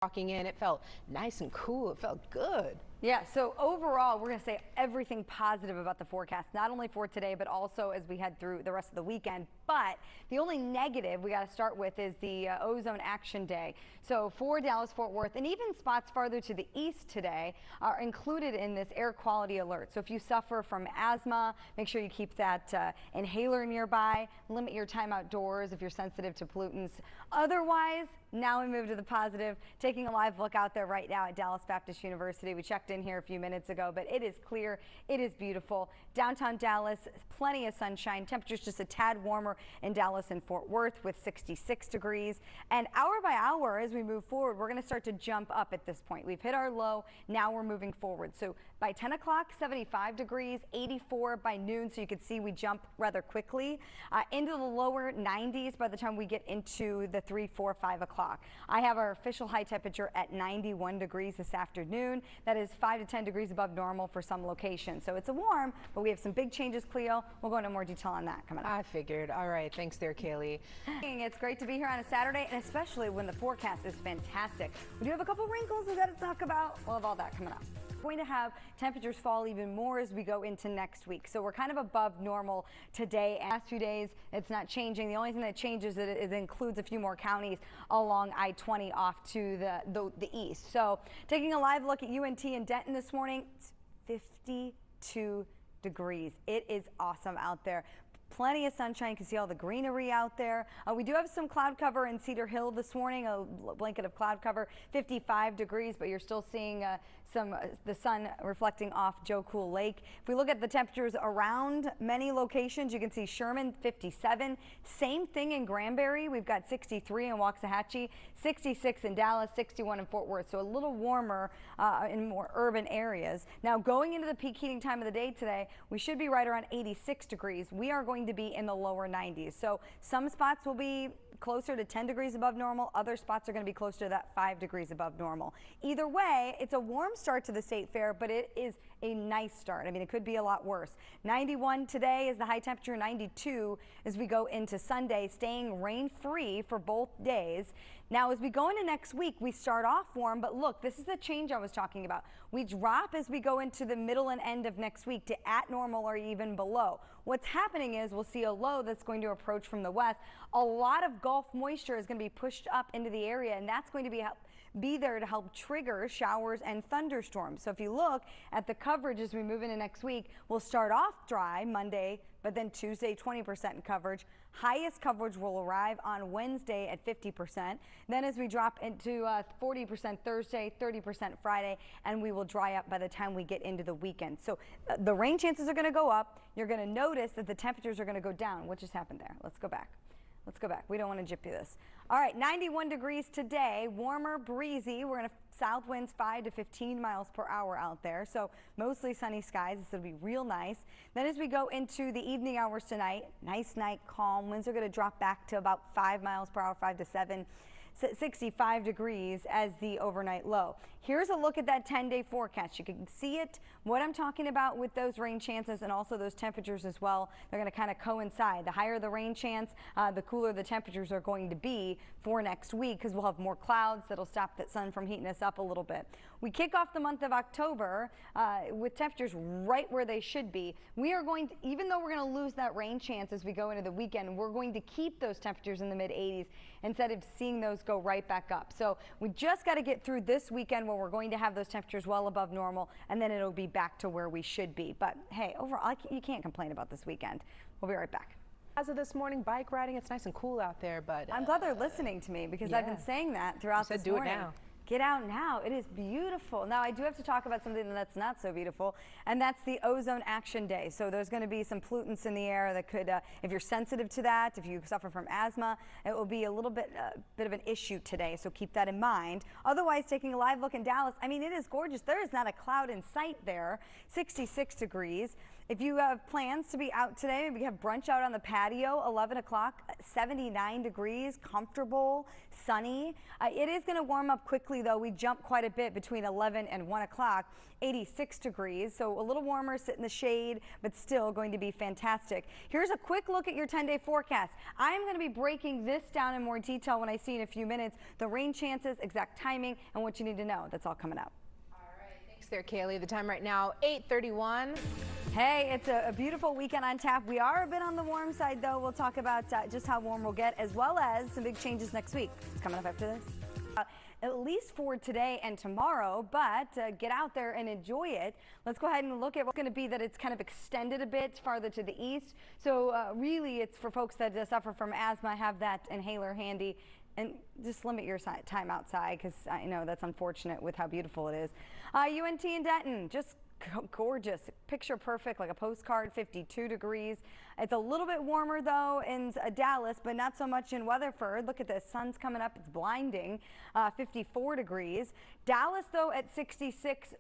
Walking in, it felt nice and cool. It felt good. Yeah, so overall, we're going to say everything positive about the forecast, not only for today, but also as we head through the rest of the weekend. But the only negative we got to start with is the ozone action day. So for Dallas, Fort Worth, and even spots farther to the east today are included in this air quality alert. So if you suffer from asthma, make sure you keep that inhaler nearby, limit your time outdoors if you're sensitive to pollutants. Otherwise, now we move to the positive, taking a live look out there right now at Dallas Baptist University. We checked in here a few minutes ago, but it is clear, it is beautiful. Downtown Dallas, plenty of sunshine. Temperatures just a tad warmer in Dallas and Fort Worth with 66 degrees. And hour by hour as we move forward, we're going to start to jump up at this point. We've hit our low, now we're moving forward. So by 10 o'clock, 75 degrees, 84 by noon, so you can see we jump rather quickly into the lower 90s by the time we get into the 3, 4, 5 o'clock. I have our official high temperature at 91 degrees this afternoon. That is 5 to 10 degrees above normal for some locations. So it's a warm, but we have some big changes, Cleo. We'll go into more detail on that coming up. I figured. All right. Thanks there, Kalee. It's great to be here on a Saturday, and especially when the forecast is fantastic. We do have a couple wrinkles we got to talk about. We'll have all that coming up. We're going to have temperatures fall even more as we go into next week. So we're kind of above normal today. And last few days, it's not changing. The only thing that changes is it includes a few more counties along I-20 off to the east. So taking a live look at UNT and Denton this morning, it's 52 degrees. It is awesome out there. Plenty of sunshine. You can see all the greenery out there. We do have some cloud cover in Cedar Hill this morning, a blanket of cloud cover, 55 degrees, but you're still seeing the sun reflecting off Joe Cool Lake. If we look at the temperatures around many locations, you can see Sherman 57. Same thing in Granbury. We've got 63 in Waxahachie, 66 in Dallas, 61 in Fort Worth. So a little warmer in more urban areas. Now going into the peak heating time of the day today, we should be right around 86 degrees. We are going to be in the lower 90s. So some spots will be closer to 10 degrees above normal. Other spots are going to be closer to that 5 degrees above normal. Either way, it's a warm start to the state fair, but it is a nice start. I mean, it could be a lot worse. 91 today is the high temperature, 92 as we go into Sunday, staying rain-free for both days. Now, as we go into next week, we start off warm, but look, this is the change I was talking about. We drop as we go into the middle and end of next week to at normal or even below. What's happening is we'll see a low that's going to approach from the west. A lot of Gulf moisture is going to be pushed up into the area, and that's going to be there to help trigger showers and thunderstorms. So if you look at the coverage as we move into next week, we'll start off dry Monday, but then Tuesday 20% coverage. Highest coverage will arrive on Wednesday at 50%. Then as we drop into 40% Thursday, 30% Friday, and we will dry up by the time we get into the weekend. So the rain chances are going to go up. You're going to notice that the temperatures are going to go down. What just happened there? Let's go back. Let's go back. We don't want to gyppy this. All right, 91 degrees today, warmer, breezy. We're going to south winds 5 to 15 miles per hour out there. So mostly sunny skies. This will be real nice. Then as we go into the evening hours tonight, nice night, calm. Winds are going to drop back to about 5 miles per hour, 5 to 7. 65 degrees as the overnight low. Here's a look at that 10-day forecast. You can see it, what I'm talking about with those rain chances and also those temperatures as well. They're going to kind of coincide. The higher the rain chance, the cooler the temperatures are going to be for next week because we'll have more clouds that'll stop that sun from heating us up a little bit. We kick off the month of October with temperatures right where they should be. We are going to, even though we're going to lose that rain chance as we go into the weekend, we're going to keep those temperatures in the mid-80s instead of seeing those go right back up. So we just got to get through this weekend where we're going to have those temperatures well above normal, and then it'll be back to where we should be. But hey, overall, you can't complain about this weekend. We'll be right back. As of this morning, bike riding, it's nice and cool out there, but I'm glad they're listening to me because I've been saying that throughout this morning. Do it now. Get out now. It is beautiful. Now, I do have to talk about something that's not so beautiful, and that's the ozone action day. So there's going to be some pollutants in the air that could, if you're sensitive to that, if you suffer from asthma, it will be a little bit of an issue today. So keep that in mind. Otherwise, taking a live look in Dallas, I mean, it is gorgeous. There is not a cloud in sight there. 66 degrees. If you have plans to be out today, maybe have brunch out on the patio, 11 o'clock, 79 degrees, comfortable, sunny. It is going to warm up quickly, though. We jump quite a bit between 11 and 1 o'clock, 86 degrees. So a little warmer, sit in the shade, but still going to be fantastic. Here's a quick look at your 10-day forecast. I am going to be breaking this down in more detail when I see in a few minutes the rain chances, exact timing, and what you need to know. That's all coming up. Thanks there, Kalee. The time right now, 8:31. Hey, it's a beautiful weekend on tap. We are a bit on the warm side, though. We'll talk about just how warm we'll get, as well as some big changes next week. It's coming up after this. At least for today and tomorrow, but get out there and enjoy it. Let's go ahead and look at what's going to be that it's kind of extended a bit farther to the east. So really, it's for folks that suffer from asthma, have that inhaler handy. And just limit your time outside, because I know that's unfortunate with how beautiful it is. UNT in Denton, just gorgeous, picture perfect, like a postcard, 52 degrees. It's a little bit warmer though in Dallas, but not so much in Weatherford. Look at this, sun's coming up, it's blinding, 54 degrees. Dallas though at 66,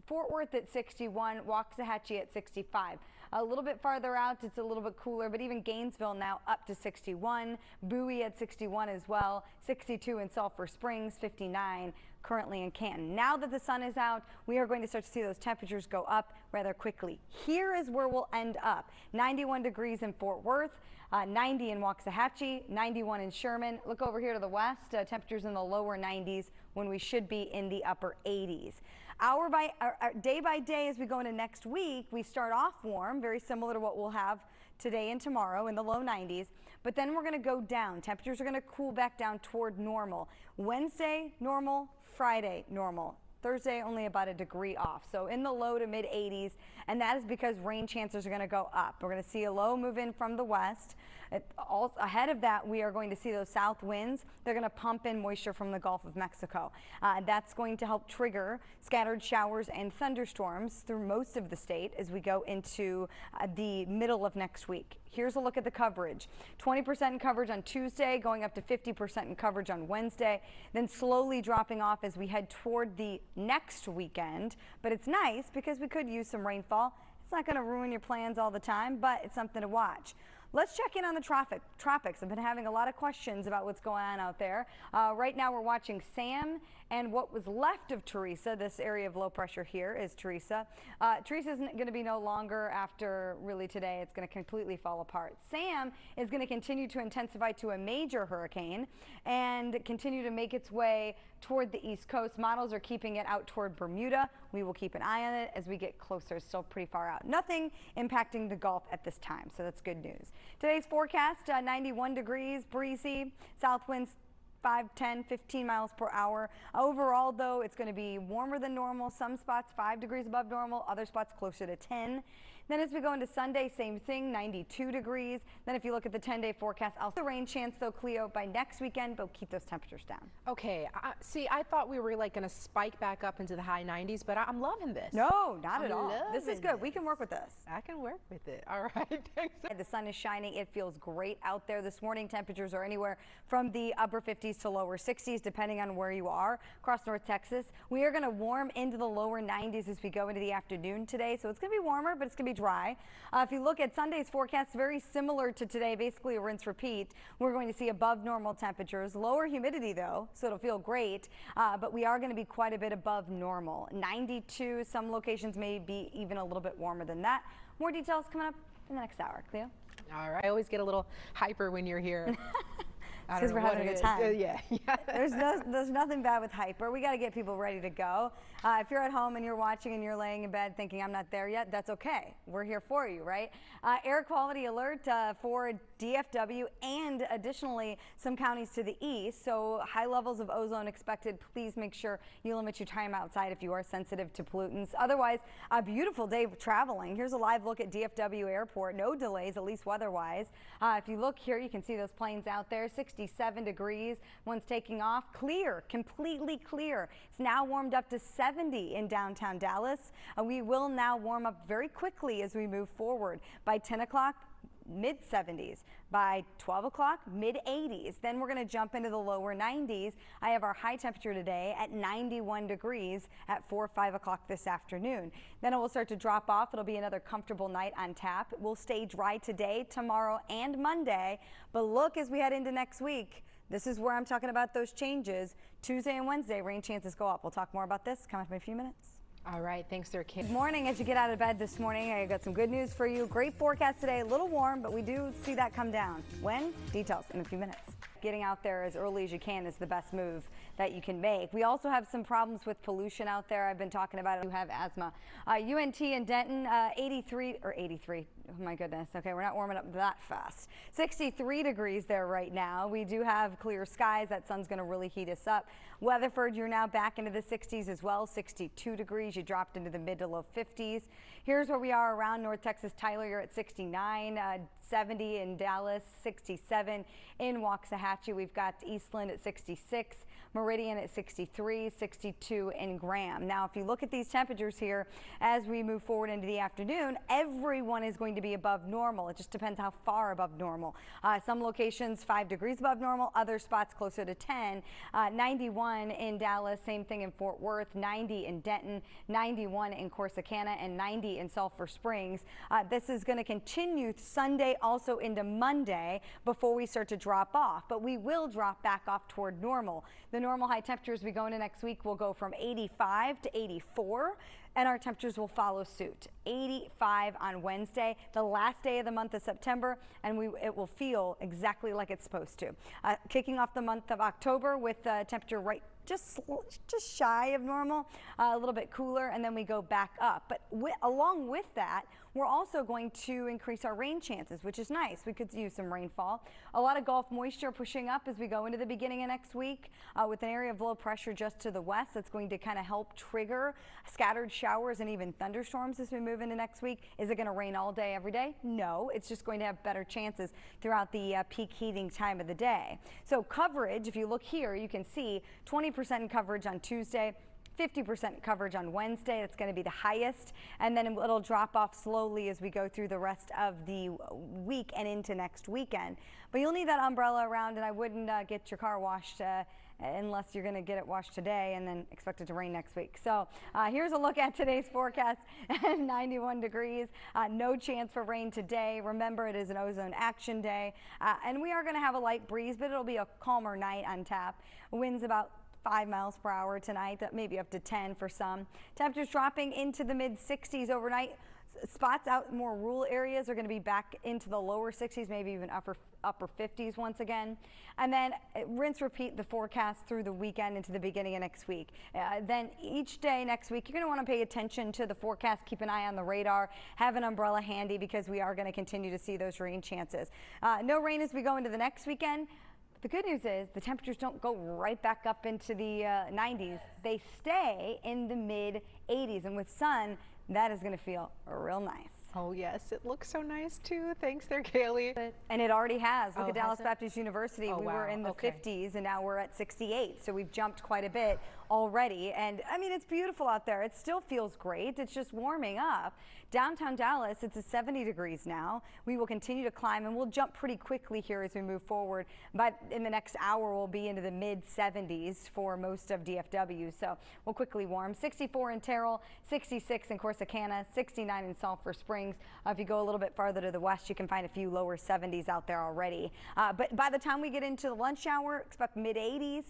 Fort Worth at 61, Waxahachie at 65. A little bit farther out, it's a little bit cooler, but even Gainesville now up to 61. Bowie at 61 as well. 62 in Sulphur Springs, 59 currently in Canton. Now that the sun is out, we are going to start to see those temperatures go up rather quickly. Here is where we'll end up. 91 degrees in Fort Worth. 90 in Waxahachie, 91 in Sherman. Look over here to the west, temperatures in the lower 90s when we should be in the upper 80s. Day by day as we go into next week, we start off warm, very similar to what we'll have today and tomorrow in the low 90s, but then we're going to go down. Temperatures are going to cool back down toward normal. Wednesday, normal. Friday, normal. Thursday, only about a degree off. So in the low to mid 80s, and that is because rain chances are going to go up. We're going to see a low move in from the west. Ahead of that, we are going to see those south winds. They're going to pump in moisture from the Gulf of Mexico. That's going to help trigger scattered showers and thunderstorms through most of the state as we go into the middle of next week. Here's a look at the coverage. 20% in coverage on Tuesday, going up to 50% in coverage on Wednesday, then slowly dropping off as we head toward the next weekend. But it's nice because we could use some rainfall. It's not going to ruin your plans all the time, but it's something to watch. Let's check in on the tropics. I've been having a lot of questions about what's going on out there. Right now we're watching Sam and what was left of Teresa. This area of low pressure here is Teresa. Teresa isn't going to be no longer after really today. It's going to completely fall apart. Sam is going to continue to intensify to a major hurricane and continue to make its way toward the East Coast. Models are keeping it out toward Bermuda. We will keep an eye on it as we get closer. It's still pretty far out. Nothing impacting the Gulf at this time, so that's good news. Today's forecast, 91 degrees, breezy, south winds 5, 10, 15 miles per hour. Overall, though, it's going to be warmer than normal. Some spots 5 degrees above normal, other spots closer to 10. Then as we go into Sunday, same thing, 92 degrees. Then if you look at the 10-day forecast, also rain chance, though, Cleo, by next weekend, but keep those temperatures down. Okay, see, I thought we were like going to spike back up into the high 90s, but I'm loving this. No, not at all. This is good. We can work with this. I can work with it. All right, thanks. The sun is shining. It feels great out there this morning. Temperatures are anywhere from the upper 50s to lower 60s, depending on where you are across North Texas. We are going to warm into the lower 90s as we go into the afternoon today, so it's going to be warmer, but it's going to be dry. If you look at Sunday's forecast, very similar to today, basically a rinse repeat. We're going to see above normal temperatures, lower humidity though, so it'll feel great, but we are going to be quite a bit above normal. 92, some locations may be even a little bit warmer than that. More details coming up in the next hour. Cleo? All right, I always get a little hyper when you're here. Because we're having a good time. Yeah. There's nothing bad with hyper. We got to get people ready to go. If you're at home and you're watching and you're laying in bed thinking I'm not there yet, that's okay. We're here for you, right? Air quality alert for DFW and additionally some counties to the east. So high levels of ozone expected. Please make sure you limit your time outside if you are sensitive to pollutants. Otherwise, a beautiful day of traveling. Here's a live look at DFW Airport. No delays, at least weather-wise. If you look here, you can see those planes out there. 67 degrees. One's taking off. Clear, completely clear. It's now warmed up to 70 in downtown Dallas. We will now warm up very quickly as we move forward. By 10 o'clock, mid 70s. By 12 o'clock, mid 80s. Then we're going to jump into the lower 90s. I have our high temperature today at 91 degrees at 4 or 5 o'clock this afternoon. Then it will start to drop off. It'll be another comfortable night on tap. It will stay dry today, tomorrow, and Monday. But look, as we head into next week, this is where I'm talking about those changes. Tuesday and Wednesday, rain chances go up. We'll talk more about this coming up in a few minutes. All right, thanks there, Kate. Good morning. As you get out of bed this morning, I got some good news for you. Great forecast today, a little warm, but we do see that come down. When? Details in a few minutes. Getting out there as early as you can is the best move that you can make. We also have some problems with pollution out there. I've been talking about it. You have asthma. UNT in Denton, 83. Oh my goodness. Okay, we're not warming up that fast. 63 degrees there right now. We do have clear skies. That sun's going to really heat us up. Weatherford, you're now back into the 60s as well. 62 degrees. You dropped into the mid to low 50s. Here's where we are around North Texas. Tyler, you're at 69. 70 in Dallas, 67 in Waxahachie. We've got Eastland at 66, Meridian at 63, 62 in Graham. Now, if you look at these temperatures here as we move forward into the afternoon, everyone is going to be above normal. It just depends how far above normal. Some locations 5 degrees above normal, other spots closer to 10. 91 in Dallas, same thing in Fort Worth, 90 in Denton, 91 in Corsicana, and 90 in Sulphur Springs. This is going to continue Sunday also into Monday before we start to drop off, but we will drop back off toward normal. The normal high temperatures we go into next week will go from 85 to 84. And our temperatures will follow suit. 85 on Wednesday, the last day of the month of September, and it will feel exactly like it's supposed to. Kicking off the month of October with temperature right just shy of normal, a little bit cooler, and then we go back up. But along with that, we're also going to increase our rain chances, which is nice. We could use some rainfall. A lot of Gulf moisture pushing up as we go into the beginning of next week with an area of low pressure just to the west. That's going to kind of help trigger scattered showers and even thunderstorms as we move into next week. Is it going to rain all day, every day? No, it's just going to have better chances throughout the peak heating time of the day. So coverage, if you look here, you can see 20% coverage on Tuesday, 50% coverage on Wednesday. That's going to be the highest, and then it'll drop off slowly as we go through the rest of the week and into next weekend. But you'll need that umbrella around, and I wouldn't get your car washed unless you're going to get it washed today and then expect it to rain next week. So here's a look at today's forecast. 91 degrees, no chance for rain today. Remember, it is an ozone action day, and we are going to have a light breeze, but it'll be a calmer night on tap. Winds about 5 miles per hour tonight, maybe up to 10 for some. Temperatures dropping into the mid 60s overnight. Spots out more rural areas are going to be back into the lower 60s, maybe even upper 50s once again. And then rinse repeat the forecast through the weekend into the beginning of next week. Then each day next week, you're going to want to pay attention to the forecast, keep an eye on the radar, have an umbrella handy because we are going to continue to see those rain chances. No rain as we go into the next weekend. The good news is the temperatures don't go right back up into the 90s. They stay in the mid 80s, and with sun, that is going to feel real nice. Oh, yes, it looks so nice, too. Thanks there, Kalee. And it already has. Look at Dallas Baptist University. Oh, we wow. were in the Okay. 50s, and now we're at 68. So we've jumped quite a bit already. And, I mean, it's beautiful out there. It still feels great. It's just warming up. Downtown Dallas, it's 70 degrees now. We will continue to climb, and we'll jump pretty quickly here as we move forward. But in the next hour, we'll be into the mid-70s for most of DFW. So we'll quickly warm. 64 in Terrell, 66 in Corsicana, 69 in Sulphur Springs. If you go a little bit farther to the west, you can find a few lower 70s out there already. But by the time we get into the lunch hour, expect mid-80s,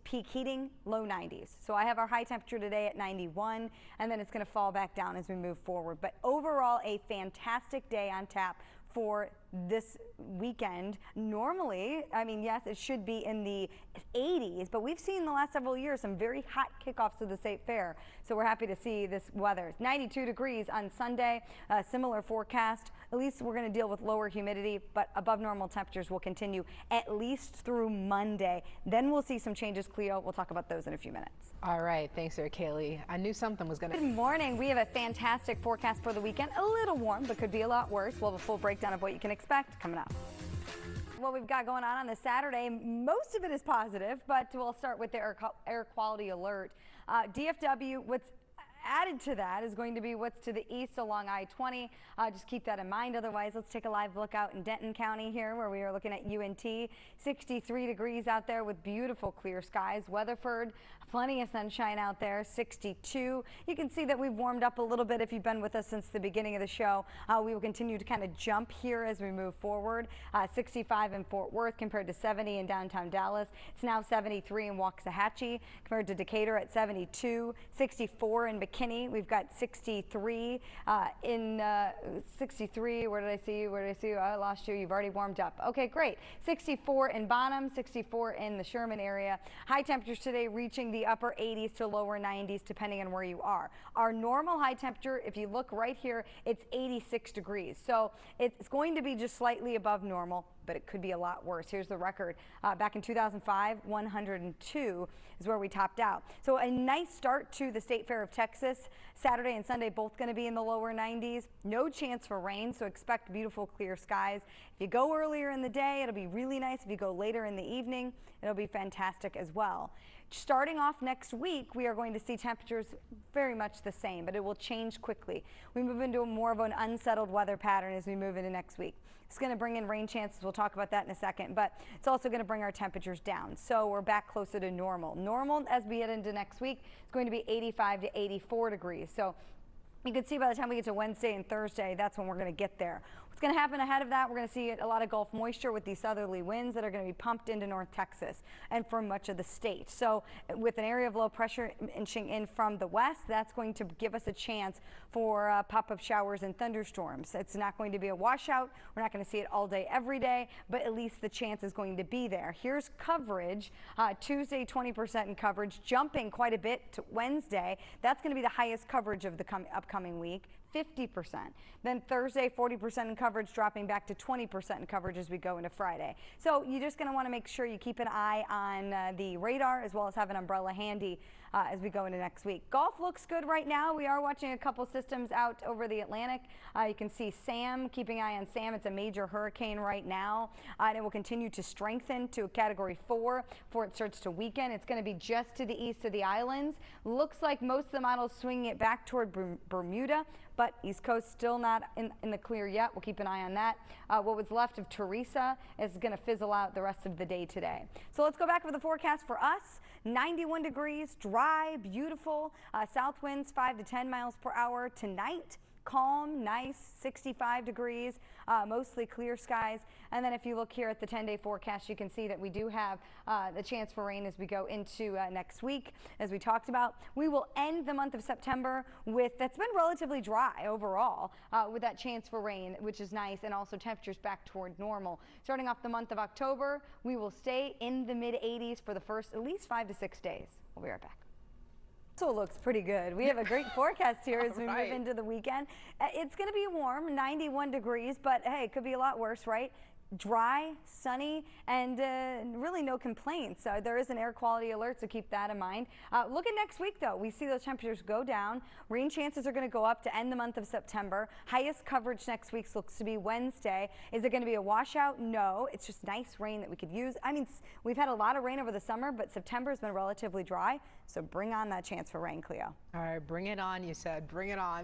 peak heating, low 90s. So I have our high temperature today at 91, and then it's going to fall back down as we move forward. But overall, a fantastic day on tap for this weekend. Normally, I mean, yes, it should be in the 80s, but we've seen the last several years some very hot kickoffs to the State Fair. So we're happy to see this weather. It's 92 degrees on Sunday, similar forecast. At least we're going to deal with lower humidity, but above normal temperatures will continue at least through Monday. Then we'll see some changes, Cleo. We'll talk about those in a few minutes. All right, thanks there, Kalee. I knew something was going to. Good morning. We have a fantastic forecast for the weekend. A little warm, but could be a lot worse. We'll have a full breakdown of what you can expect coming up. What we've got going on this Saturday, most of it is positive, but we'll start with the air quality alert. DFW, added to that is going to be what's to the east along I-20. Just keep that in mind. Otherwise, let's take a live look out in Denton County here, where we are looking at UNT. 63 degrees out there with beautiful clear skies. Weatherford, plenty of sunshine out there, 62. You can see that we've warmed up a little bit if you've been with us since the beginning of the show. We will continue to kind of jump here as we move forward. 65 in Fort Worth compared to 70 in downtown Dallas. It's now 73 in Waxahachie compared to Decatur at 72. 64 in McKinney. We've got 63 in 63. Where did I see you? Where did I see you? I lost you. You've already warmed up. Okay, great. 64 in Bonham, 64 in the Sherman area. High temperatures today reaching the upper 80s to lower 90s depending on where you are. Our normal high temperature, if you look right here, it's 86 degrees. So it's going to be just slightly above normal, but it could be a lot worse. Here's the record. Back in 2005, 102 is where we topped out. So a nice start to the State Fair of Texas. Saturday and Sunday both going to be in the lower 90s. No chance for rain, so expect beautiful clear skies. If you go earlier in the day, it'll be really nice. If you go later in the evening, it'll be fantastic as well. Starting off next week, we are going to see temperatures very much the same, but it will change quickly. We move into more of an unsettled weather pattern as we move into next week. It's going to bring in rain chances. We'll talk about that in a second, but it's also going to bring our temperatures down. So we're back closer to normal. Normal as we head into next week is going to be 85 to 84 degrees. So you can see by the time we get to Wednesday and Thursday, that's when we're going to get there. What's going to happen ahead of that, we're going to see a lot of Gulf moisture with these southerly winds that are going to be pumped into North Texas and for much of the state. So with an area of low pressure inching in from the west, that's going to give us a chance for pop-up showers and thunderstorms. It's not going to be a washout. We're not going to see it all day, every day, but at least the chance is going to be there. Here's coverage. Tuesday, 20% in coverage, jumping quite a bit to Wednesday. That's going to be the highest coverage of the upcoming week. 50%. Then Thursday, 40% in coverage, dropping back to 20% in coverage as we go into Friday. So you're just going to want to make sure you keep an eye on the radar as well as have an umbrella handy as we go into next week. Gulf looks good right now. We are watching a couple systems out over the Atlantic. You can see Sam, keeping an eye on Sam. It's a major hurricane right now, and it will continue to strengthen to a Category 4 before it starts to weaken. It's going to be just to the east of the islands. Looks like most of the models swinging it back toward Bermuda, but East Coast still not in the clear yet. We'll keep an eye on that. What was left of Teresa is going to fizzle out the rest of the day today. So let's go back over the forecast for us. 91 degrees, dry, beautiful. South winds 5 to 10 miles per hour tonight. Calm, nice, 65 degrees, mostly clear skies. And then if you look here at the 10-day forecast, you can see that we do have the chance for rain as we go into next week. As we talked about, we will end the month of September with, that's been relatively dry overall, with that chance for rain, which is nice, and also temperatures back toward normal. Starting off the month of October, we will stay in the mid-80s for the first at least 5 to 6 days. We'll be right back. So it looks pretty good. We have a great forecast here as we move into the weekend. It's going to be warm, 91 degrees, but hey, it could be a lot worse, right? Dry, sunny, and really no complaints. There is an air quality alert, so keep that in mind. Look at next week, though. We see those temperatures go down. Rain chances are going to go up to end the month of September. Highest coverage next week looks to be Wednesday. Is it going to be a washout? No. It's just nice rain that we could use. I mean, we've had a lot of rain over the summer, but September has been relatively dry, so bring on that chance for rain, Cleo. All right, bring it on, you said. Bring it on.